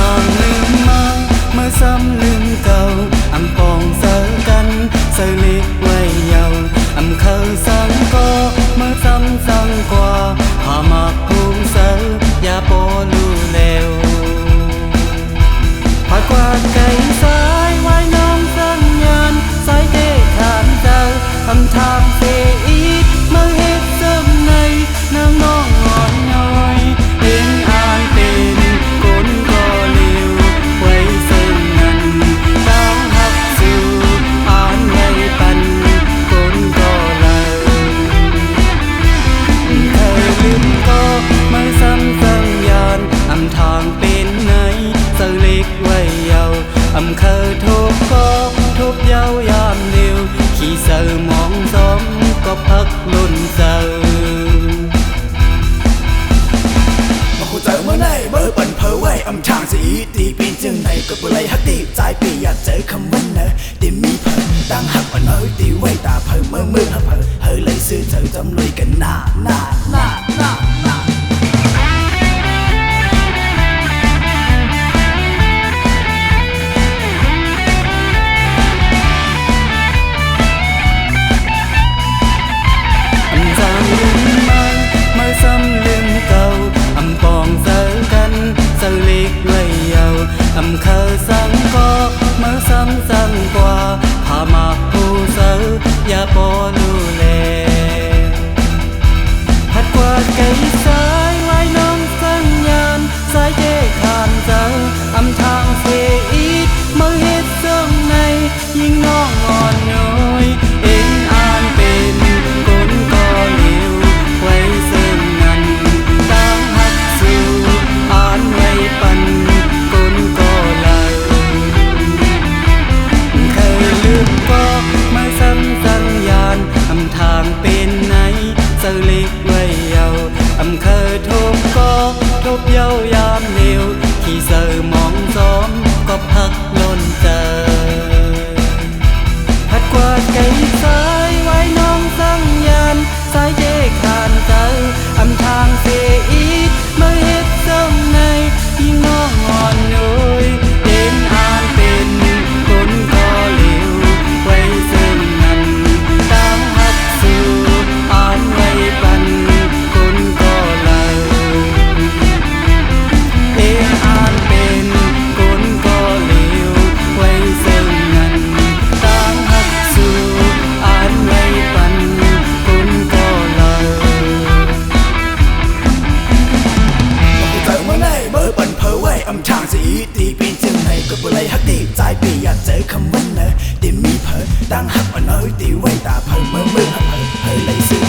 างลืมมาเมื่อซ้ำลืมเก่าอำปองเสอกันเสอเล็กไว้เยาอำเคยสังก็เมื่อซ้ำสังกว่าหามักภูมิเสออย่าโปลูแล้วผากวาดไก่สายไว้น้องสัญญาณสายเทขานเจ้าอำทางเสียอีกเมื่อเฮ็ดเสริมในนางน้องอ่อนน้อยเห็นอ่านเป็นคนก็เร็วไว้เส้นนั้นตั้งหักสู่อ่านไว้ปันคนก็เลยเคยลืมก็ไม่ซ้ำสัญญาณอำทางเป็นไหนเสอเล็กไว้เยาอำเคยทุกก็ทุกเย้ายามเดียวขี่เสอมองซ้อมก็พักลุ่นเสอมาเจอเมื่อไหนเบอร์ปั่นเพอไว้อำทางสีตีปีนจึงไหนก็บุไรฮักตีใจปีอยากเจอคำว่าเนอตีมีเพอตั้งหักอ่อนเอ้ยตีไว้ตาเพอเมื่อหักเพอเฮ้ยเลยซื้อเจอจำเลยกันหน้าอำเคยสังก็เมื่อซ้ำสังกว่าพามาผู้เสออย่าปอลูแลพัดกวาดไก่สายไว้น้องสัญญาณสายเทขานเจ้าอำทางเสียอีกเมื่อเฮ็ดเสริมในยิ่งน้องอ่อนน้อยเอ็นอ่านเป็นคนก็เร็วไว้เส้นนั้นตั้งหักสู่อ่านไว้ปันทางเป็นไหนเสอเล็กไว้เยาอำเคยทุบก็ทุบเย้ายามเร็วที่เสอมองซ้อมก็พักล้นเจอพัดกวาดไก่สายไว้น้องสังญาณสายเทขานเจออำทางเสียอีกเมื่อเฮ็ดเสริมในยิ่งน้องอ่อนน้อยเห็นอ่านเป็นคนก็เร็วไว้เส้นนั้นอ่านไว้ปันคนก็เลยเอ็นอ่านเป็นคนก็เลวไว้เส้นนั้นตั้งหักสู่อ่านไว้ปันคนก็เลยมาเจอเมื่อไหนเบอร์ปั่นเพอไว้อำทางสีตีปีนจึงไหนก็บุไรฮักตีใจปีอยากเจอคำว่าเนอตีมีเพอตั้งหักอ่อนเอ้ยตีไว้ตาเพอเมื่อหักเพอเฮ้ยเลยซื้อ